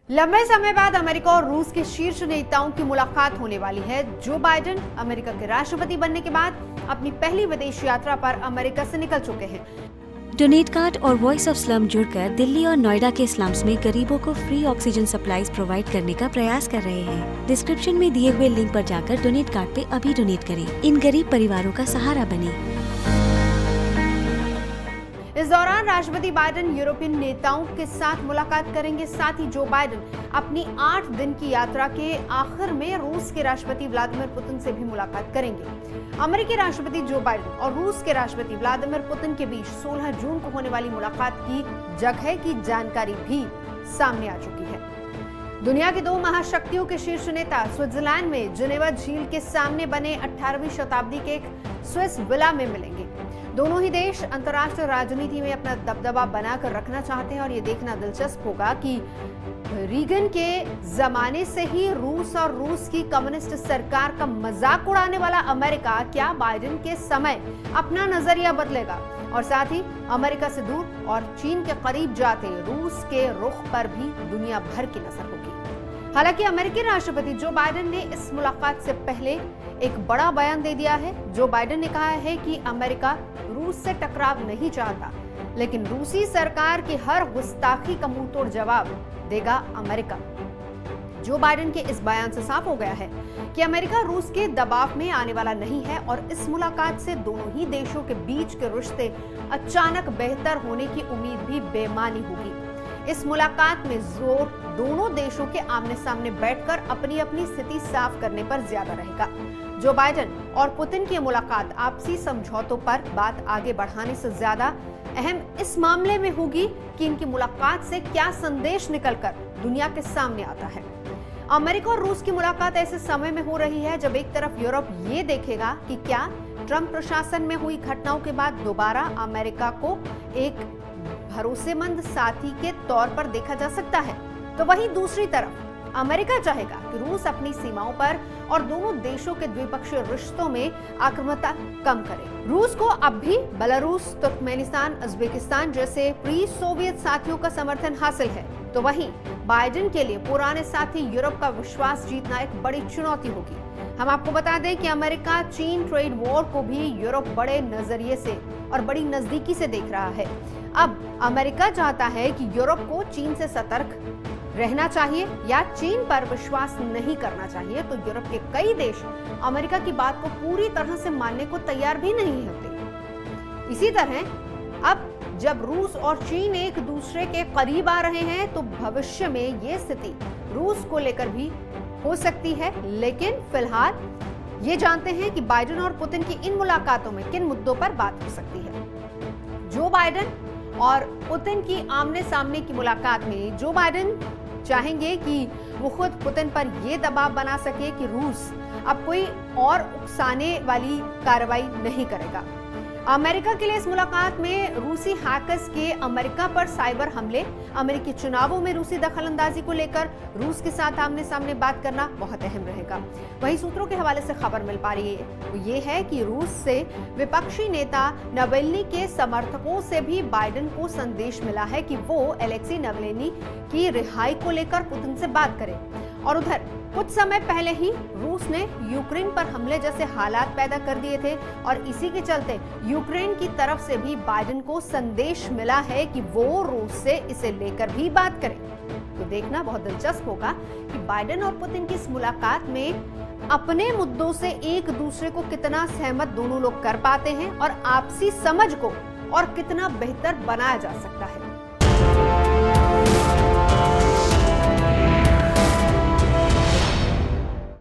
लंबे समय बाद अमेरिका और रूस के शीर्ष नेताओं की मुलाकात होने वाली है। जो बाइडेन अमेरिका के राष्ट्रपति बनने के बाद अपनी पहली विदेश यात्रा पर अमेरिका से निकल चुके हैं। डोनेट कार्ड और वॉइस ऑफ स्लम जुड़कर दिल्ली और नोएडा के स्लम्स में गरीबों को फ्री ऑक्सीजन सप्लाईज प्रोवाइड करने का प्रयास कर रहे हैं। डिस्क्रिप्शन में दिए हुए लिंक पर जाकर डोनेट कार्ड पे अभी डोनेट करें। इन गरीब परिवारों का सहारा बने। इस दौरान राष्ट्रपति बाइडेन यूरोपियन नेताओं के साथ मुलाकात करेंगे। साथ ही जो बाइडेन अपनी 8 दिन की यात्रा के आखिर में रूस के राष्ट्रपति व्लादिमीर पुतिन से भी मुलाकात करेंगे। अमेरिकी राष्ट्रपति जो बाइडेन और रूस के राष्ट्रपति व्लादिमीर पुतिन के बीच 16 जून को होने वाली मुलाकात की जगह की जानकारी भी सामने आ चुकी है। दुनिया की 2 महाशक्तियों के शीर्ष नेता स्विट्जरलैंड में जिनेवा झील के सामने बने 18वीं शताब्दी के एक स्विस विला में मिलेंगे। दोनों ही देश अंतर्राष्ट्रीय राजनीति में अपना दबदबा बनाकर रखना चाहते हैं और ये देखना दिलचस्प होगा कि रीगन के जमाने से ही रूस और रूस की कम्युनिस्ट सरकार का मजाक उड़ाने वाला अमेरिका क्या बाइडेन के समय अपना नजरिया बदलेगा और साथ ही अमेरिका से दूर और चीन के करीब जाते रूस के रुख पर भी दुनिया भर की नजर होगी। हालांकि अमेरिकी राष्ट्रपति जो बाइडेन ने इस मुलाकात से पहले एक बड़ा बयान दे दिया है। जो बाइडेन ने कहा है कि अमेरिका रूस से टकराव नहीं चाहता, लेकिन रूसी सरकार की हर गुस्ताखी का मुंहतोड़ जवाब देगा अमेरिका। जो बाइडेन के इस बयान से साफ हो गया है कि अमेरिका रूस के दबाव में आने वाला नहीं है और इस मुलाकात से दोनों ही देशों के बीच के रिश्ते अचानक बेहतर होने की उम्मीद भी बेमानी होगी। इस मुलाकात में जोर दोनों देशों के आमने सामने बैठकर अपनी अपनी स्थिति साफ करने पर ज्यादा रहेगा। जो बाइडेन और पुतिन की मुलाकात आपसी समझौतों पर बात आगे बढ़ाने से ज्यादा अहम इस मामले में होगी कि इनकी मुलाकात से क्या संदेश निकलकर दुनिया के सामने आता है। अमेरिका और रूस की मुलाकात ऐसे समय में हो रही है जब एक तरफ यूरोप ये देखेगा कि क्या ट्रंप प्रशासन में हुई घटनाओं के बाद दोबारा अमेरिका को एक भरोसेमंद साथी के तौर पर देखा जा सकता है, तो वहीं दूसरी तरफ अमेरिका चाहेगा कि रूस अपनी सीमाओं पर और दोनों देशों के द्विपक्षीय रिश्तों में आक्रामकता कम करे। रूस को अब भी बेलारूस, तुर्कमेनिस्तान, उज्बेकिस्तान जैसे प्री सोवियत साथियों का समर्थन हासिल है, तो वहीं बाइडेन के लिए पुराने साथी यूरोप का विश्वास जीतना एक बड़ी चुनौती होगी। हम आपको बता दें कि अमेरिका चीन ट्रेड वॉर को भी यूरोप बड़े नजरिए से और बड़ी नजदीकी से देख रहा है। अब अमेरिका चाहता है कि यूरोप को चीन से सतर्क रहना चाहिए या चीन पर विश्वास नहीं करना चाहिए, तो यूरोप के कई देश अमेरिका की बात को पूरी तरह से मानने को तैयार भी नहीं होते। इसी तरह अब जब रूस और चीन एक दूसरे के करीब आ रहे हैं, तो भविष्य में ये स्थिति रूस को लेकर भी हो सकती है। लेकिन फिलहाल ये जानते हैं कि बाइडेन और पुतिन की इन मुलाकातों में किन मुद्दों पर बात हो सकती है। जो बाइडेन और पुतिन की आमने सामने की मुलाकात में जो बाइडेन चाहेंगे कि वो खुद पुतिन पर ये दबाव बना सके कि रूस अब कोई और उकसाने वाली कार्रवाई नहीं करेगा। अमेरिका के लिए इस मुलाकात में रूसी हैकर्स के अमेरिका पर साइबर हमले, अमेरिकी चुनावों में रूसी दखलंदाजी को लेकर रूस के साथ आमने सामने बात करना बहुत अहम रहेगा। वहीं सूत्रों के हवाले से खबर मिल पा रही है वो ये है कि रूस से विपक्षी नेता नावल्नी के समर्थकों से भी बाइडेन को संदेश मिला है कि वो अलेक्सी नावल्नी की रिहाई को लेकर पुतिन से बात करें। और उधर कुछ समय पहले ही रूस ने यूक्रेन पर हमले जैसे हालात पैदा कर दिए थे और इसी के चलते यूक्रेन की तरफ से भी बाइडेन को संदेश मिला है कि वो रूस से इसे लेकर भी बात करें। तो देखना बहुत दिलचस्प होगा कि बाइडेन और पुतिन की इस मुलाकात में अपने मुद्दों से एक दूसरे को कितना सहमत दोनों लोग कर पाते हैं और आपसी समझ को और कितना बेहतर बनाया जा सकता है।